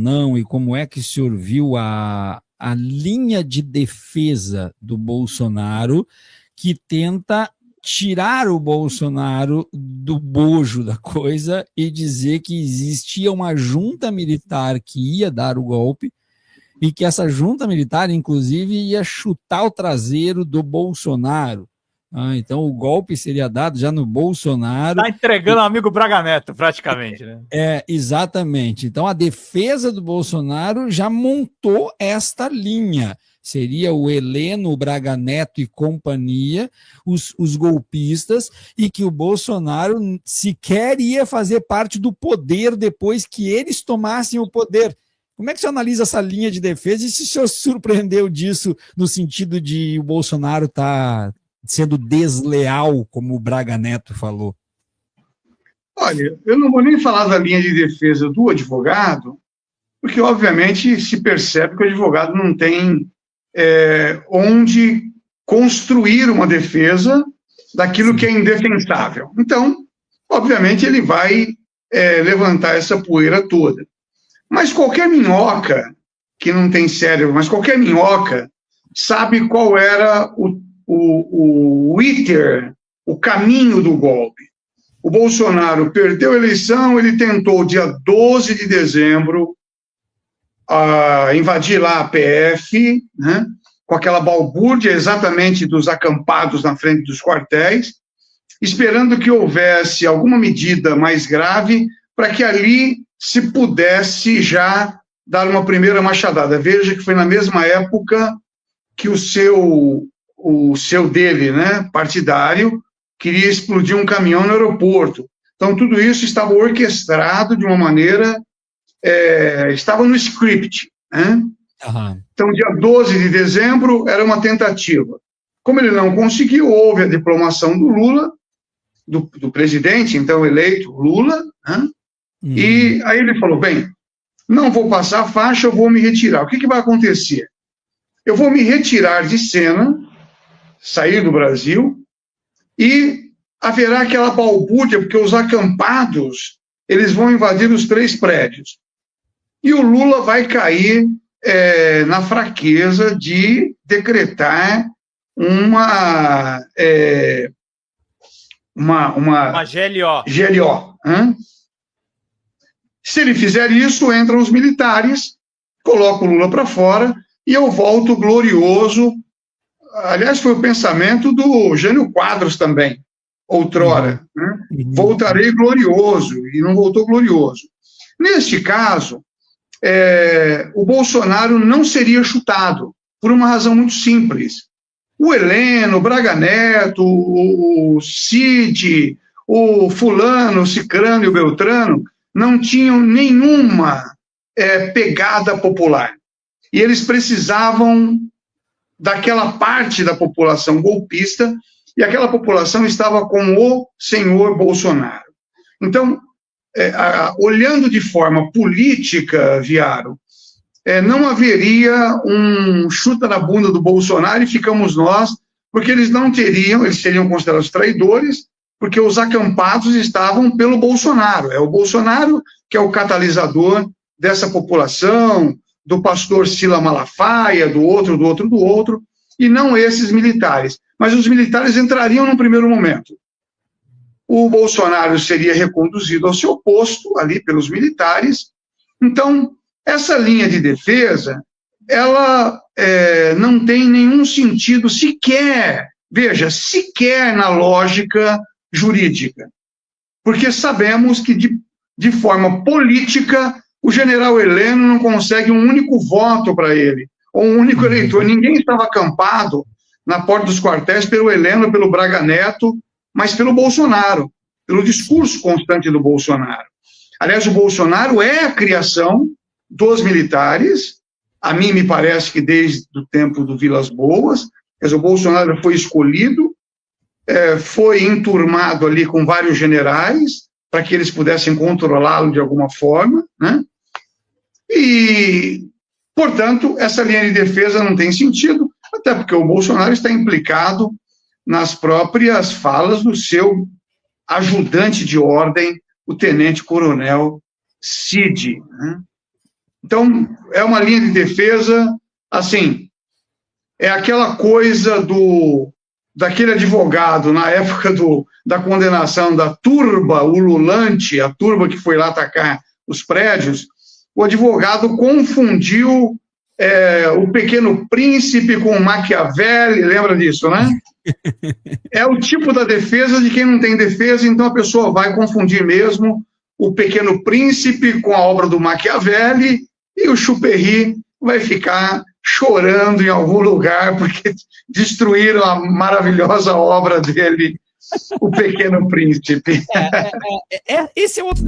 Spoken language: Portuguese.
não, e como é que o senhor viu a linha de defesa do Bolsonaro, que tenta tirar o Bolsonaro do bojo da coisa e dizer que existia uma junta militar que ia dar o golpe e que essa junta militar, inclusive, ia chutar o traseiro do Bolsonaro. Então o golpe seria dado já no Bolsonaro. Está entregando o amigo Braga Neto, praticamente, né? Exatamente. Então a defesa do Bolsonaro já montou esta linha. Seria o Heleno, o Braga Neto e companhia, os golpistas, e que o Bolsonaro sequer ia fazer parte do poder depois que eles tomassem o poder. Como é que você analisa essa linha de defesa e se o senhor surpreendeu disso no sentido de o Bolsonaro estar sendo desleal, como o Braga Neto falou? Olha, eu não vou nem falar da linha de defesa do advogado, porque, obviamente, se percebe que o advogado não tem onde construir uma defesa daquilo que é indefensável. Então, obviamente, ele vai levantar essa poeira toda. Mas qualquer minhoca, que não tem cérebro, mas qualquer minhoca, sabe qual era o iter, o caminho do golpe. O Bolsonaro perdeu a eleição, ele tentou, dia 12 de dezembro, invadir lá a PF, né, com aquela balbúrdia exatamente dos acampados na frente dos quartéis, esperando que houvesse alguma medida mais grave para que ali se pudesse já dar uma primeira machadada. Veja que foi na mesma época que o seu dele, né, partidário, queria explodir um caminhão no aeroporto. Então, tudo isso estava orquestrado de uma maneira, estava no script, né? Uhum. Então, dia 12 de dezembro era uma tentativa. Como ele não conseguiu, houve a diplomação do Lula, do presidente, então eleito Lula, né? E aí ele falou, bem, não vou passar a faixa, eu vou me retirar. O que vai acontecer? Eu vou me retirar de cena, sair do Brasil, e haverá aquela balbúrdia, porque os acampados, eles vão invadir os 3 prédios. E o Lula vai cair na fraqueza de decretar uma GLO. Hein? Se ele fizer isso, entram os militares, coloca o Lula para fora e eu volto glorioso. Aliás, foi o pensamento do Jânio Quadros também, outrora. Né? Voltarei glorioso, e não voltou glorioso. Neste caso, o Bolsonaro não seria chutado, por uma razão muito simples. O Heleno, o Braga Neto, o Cid, o fulano, o cicrano e o beltrano não tinham nenhuma pegada popular. E eles precisavam daquela parte da população golpista, e aquela população estava com o senhor Bolsonaro. Então, olhando de forma política, Viaro, não haveria um chuta na bunda do Bolsonaro e ficamos nós, porque eles seriam considerados traidores, porque os acampados estavam pelo Bolsonaro. É o Bolsonaro que é o catalisador dessa população, do pastor Sila Malafaia, do outro, e não esses militares. Mas os militares entrariam no primeiro momento. O Bolsonaro seria reconduzido ao seu posto, ali pelos militares. Então, essa linha de defesa, ela não tem nenhum sentido sequer, veja, sequer na lógica jurídica. Porque sabemos que, de forma política, o general Heleno não consegue um único voto para ele, ou um único eleitor. Ninguém estava acampado na porta dos quartéis pelo Heleno, pelo Braga Neto, mas pelo Bolsonaro, pelo discurso constante do Bolsonaro. Aliás, o Bolsonaro é a criação dos militares, a mim me parece que desde o tempo do Vilas Boas, quer dizer, o Bolsonaro foi escolhido, foi enturmado ali com vários generais, para que eles pudessem controlá-lo de alguma forma, né? E, portanto, essa linha de defesa não tem sentido, até porque o Bolsonaro está implicado nas próprias falas do seu ajudante de ordem, o tenente-coronel Cid, né? Então, é uma linha de defesa, assim, é aquela coisa daquele advogado, na época da condenação da turba ululante, a turba que foi lá atacar os prédios, o advogado confundiu o Pequeno Príncipe com Maquiavelli, lembra disso, né? É o tipo da defesa de quem não tem defesa, então a pessoa vai confundir mesmo o Pequeno Príncipe com a obra do Maquiavelli e o Chuperry vai ficar chorando em algum lugar porque destruíram a maravilhosa obra dele, O Pequeno Príncipe. Esse é outro